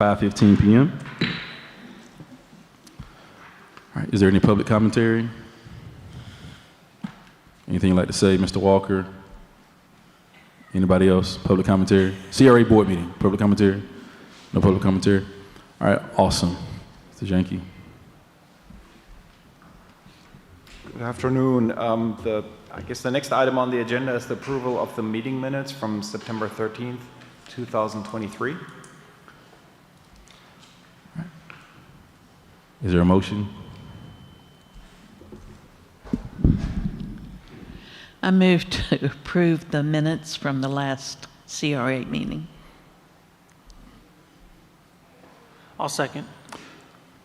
5:15 p.m. All right, is there any public commentary? Anything you'd like to say, Mr. Walker? Anybody else? Public commentary? CRA board meeting, public commentary? No public commentary? All right, awesome. Mr. Janke. Good afternoon. I guess the next item on the agenda is the approval of the meeting minutes from September 13th, 2023. Is there a motion? I move to approve the minutes from the last CRA meeting. I'll second.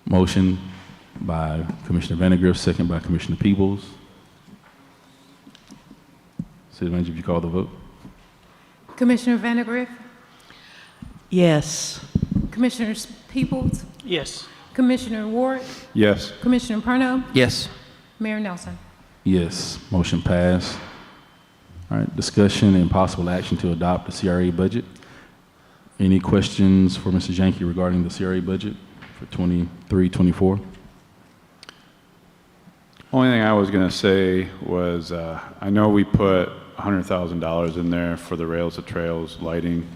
Motion by Commissioner Vandegrift, second by Commissioner Peebles. City Manager, if you call the vote. Commissioner Vandegrift, Yes. Commissioner Peoples, Yes. Commissioner Ward, Yes. Commissioner Perno, Yes. Mayor Nelson. Yes, motion passed. All right, discussion and possible action to adopt the CRA budget. Any questions for Mr. Janke regarding the CRA budget for 23-24? Only thing I was going to say was I know we put $100,000 in there for the Rails to Trails lighting.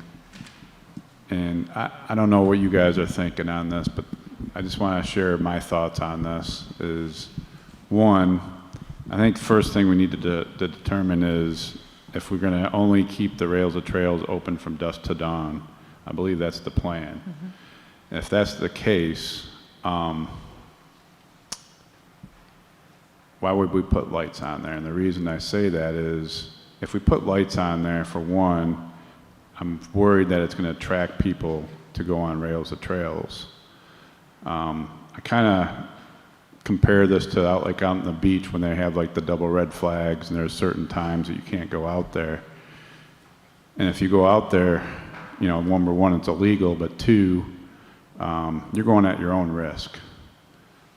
And I don't know what you guys are thinking on this, but I just want to share my thoughts on this is, one, I think the first thing we need to determine is if we're going to only keep the Rails to Trails open from dusk to dawn. I believe that's the plan. Mm-hmm. If that's the case, why would we put lights on there? And the reason I say that is if we put lights on there, for one, I'm worried that it's going to attract people to go on Rails to Trails. I kind of compare this to out on the beach when they have like the double red flags and there's certain times that you can't go out there. And if you go out there, you know, number one, it's illegal, but two, you're going at your own risk.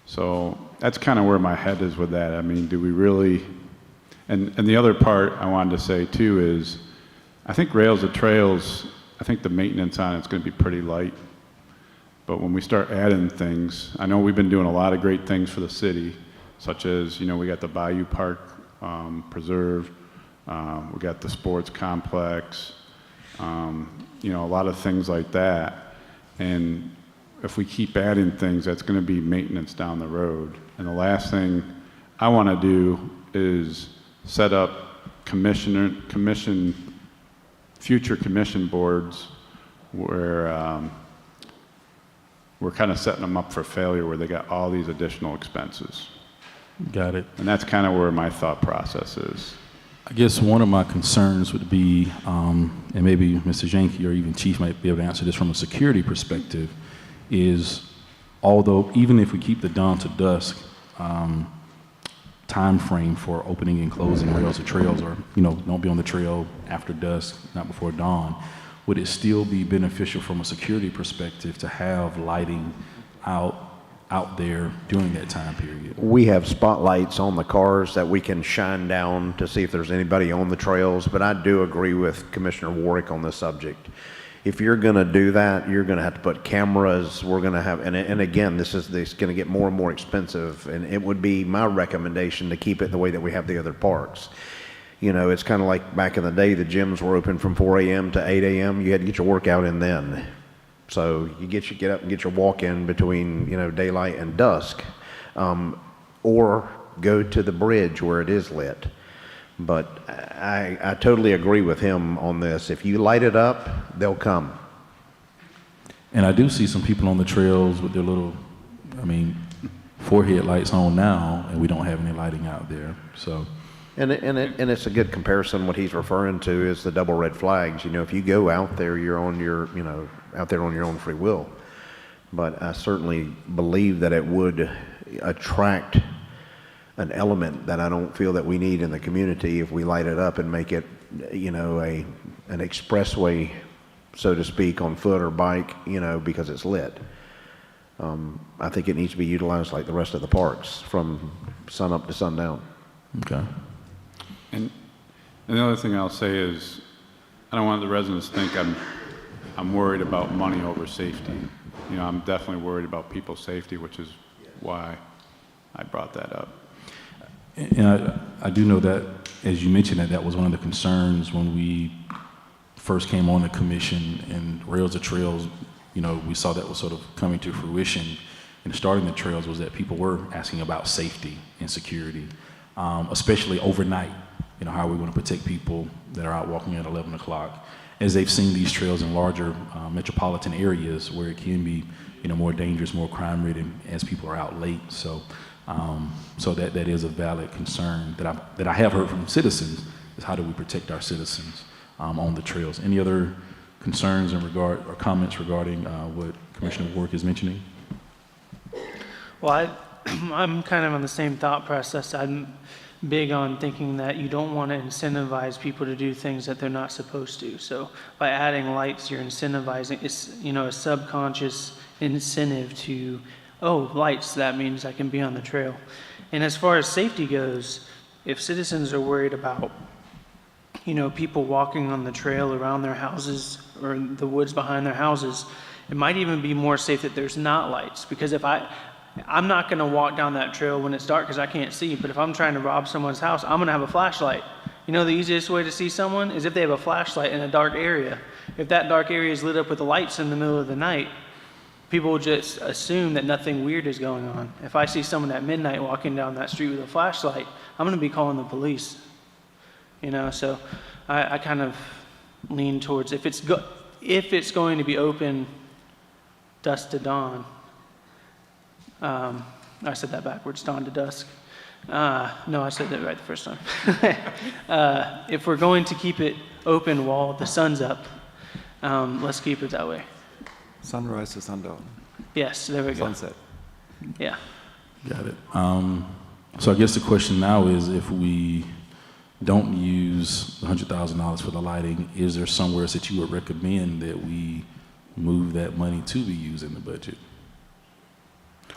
So that's kind of where my head is with that. I mean, do we really, and the other part I wanted to say too is, I think Rails to Trails, I think the maintenance on it's going to be pretty light. But when we start adding things, I know we've been doing a lot of great things for the city, such as, you know, we got the Bayou Park Preserve, we got the sports complex, you know, a lot of things like that. And if we keep adding things, that's going to be maintenance down the road. And the last thing I want to do is set up future commission boards where we're kind of setting them up for failure where they got all these additional expenses. Got it. And that's kind of where my thought process is. I guess one of my concerns would be, and maybe Mr. Janke or even Chief might be able to answer this from a security perspective, is although even if we keep the dawn to dusk time frame for opening and closing Rails to Trails, or, you know, don't be on the trail after dusk, not before dawn, would it still be beneficial from a security perspective to have lighting out there during that time period? We have spotlights on the cars that we can shine down to see if there's anybody on the trails, but I do agree with Commissioner Warwick on this subject. If you're going to do that, you're going to have to put cameras. We're going to have, and again, this is going to get more and more expensive, and it would be my recommendation to keep it the way that we have the other parks. You know, it's kind of like back in the day, the gyms were open from 4 a.m. to 8 a.m. You had to get your workout in then. So you get up and get your walk in between, you know, daylight and dusk, or go to the bridge where it is lit. But I totally agree with him on this. If you light it up, they'll come. And I do see some people on the trails with their little, I mean, forehead lights on now, and we don't have any lighting out there. So, and it's a good comparison. What he's referring to is the double red flags. You know, if you go out there, you're on your, you know, out there on your own free will. But I certainly believe that it would attract an element that I don't feel that we need in the community if we light it up and make it, you know, an expressway, so to speak, on foot or bike, you know, because it's lit. I think it needs to be utilized like the rest of the parks from sun up to sundown. okay. And the other thing I'll say is, I don't want the residents to think I'm I'm worried about money over safety. You know, I'm definitely worried about people's safety, which is why I brought that up. And I do know that, as you mentioned, that was one of the concerns when we first came on the commission and Rails to Trails, you know, we saw that was sort of coming to fruition and starting the trails, was that people were asking about safety and security, especially overnight. You know, how are we going to protect people that are out walking at 11 o'clock? As they've seen these trails in larger metropolitan areas where it can be, you know, more dangerous, more crime-ridden as people are out late. So that is a valid concern that I have heard from citizens, is how do we protect our citizens on the trails? Any other concerns in regard or comments regarding what Commissioner Warwick is mentioning? Well, I'm kind of on the same thought process. I'm big on thinking that you don't want to incentivize people to do things that they're not supposed to. So by adding lights, you're incentivizing, it's, you know, a subconscious incentive to, oh, lights, that means I can be on the trail. And as far as safety goes, if citizens are worried about, you know, people walking on the trail around their houses or the woods behind their houses, it might even be more safe that there's not lights. Because if I'm not going to walk down that trail when it's dark because I can't see, but if I'm trying to rob someone's house, I'm going to have a flashlight. You know, the easiest way to see someone is if they have a flashlight in a dark area. If that dark area is lit up with the lights in the middle of the night, people will just assume that nothing weird is going on. If I see someone at midnight walking down that street with a flashlight, I'm going to be calling the police. You know, so I kind of lean towards if it's going to be open dusk to dawn. I said that backwards, dawn to dusk. No, I said that right the first time. If we're going to keep it open while the sun's up, let's keep it that way. Sunrise to sundown. Yes, there we go. Sunset. Yeah. Got it. So I guess the question now is, if we don't use the $100,000 for the lighting, is there somewhere that you would recommend that we move that money to be used in the budget?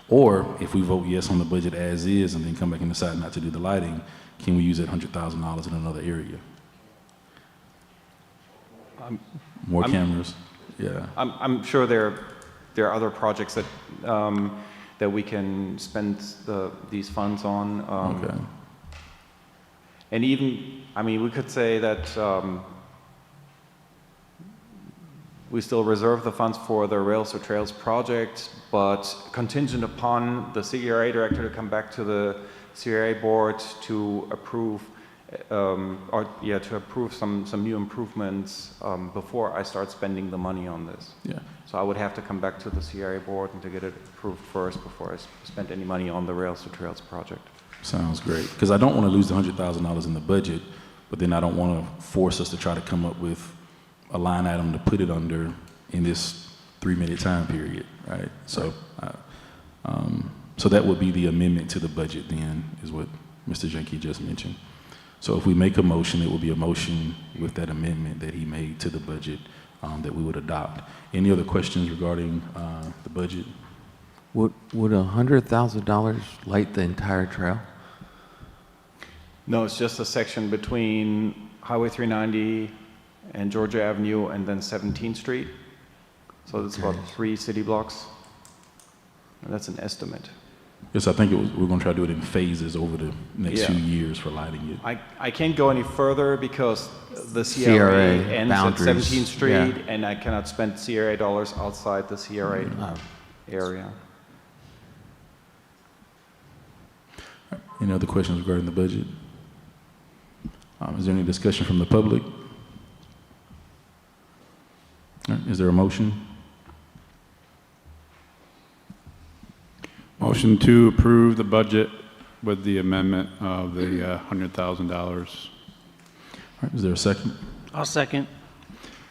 Or if we vote yes on the budget as is and then come back and decide not to do the lighting, can we use that $100,000 in another area? More cameras? Yeah. I'm sure there are other projects that that we can spend these funds on. Okay. And even, I mean, we could say that we still reserve the funds for the Rails to Trails project, but contingent upon the CRA director to come back to the CRA board to approve, to approve some new improvements before I start spending the money on this. Yeah. So I would have to come back to the CRA board and to get it approved first before I spend any money on the Rails to Trails project. Sounds great. Because I don't want to lose the $100,000 in the budget, but then I don't want to force us to try to come up with a line item to put it under in this 3-minute time period, right? So, so that would be the amendment to the budget then, is what Mr. Jenke just mentioned. So if we make a motion, it will be a motion with that amendment that he made to the budget that we would adopt. Any other questions regarding the budget? Would $100,000 light the entire trail? No, it's just a section between Highway 390 and Georgia Avenue and then 17th Street. So it's about 3 city blocks. And that's an estimate. Yes, I think we're going to try to do it in phases over the next Yeah. few years for lighting it. I can't go any further because the CRA CRA ends boundaries, at 17th Street yeah. and I cannot spend CRA dollars outside the CRA area. Any other questions regarding the budget? Is there any discussion from the public? All right, is there a motion? Motion to approve the budget with the amendment of the $100,000. All right, is there a second? I'll second.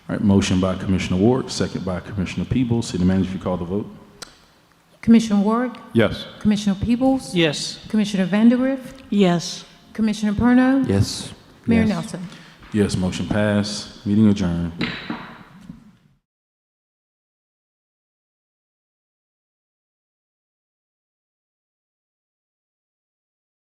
All right, motion by Commissioner Ward, second by Commissioner Peebles. City Manager, if you call the vote. Commissioner Warwick, Yes. Commissioner Peebles, Yes. Commissioner Vandergrift, Yes. Commissioner Perno, Yes. Mayor Yes. Nelson. Yes, motion passed. Meeting adjourned.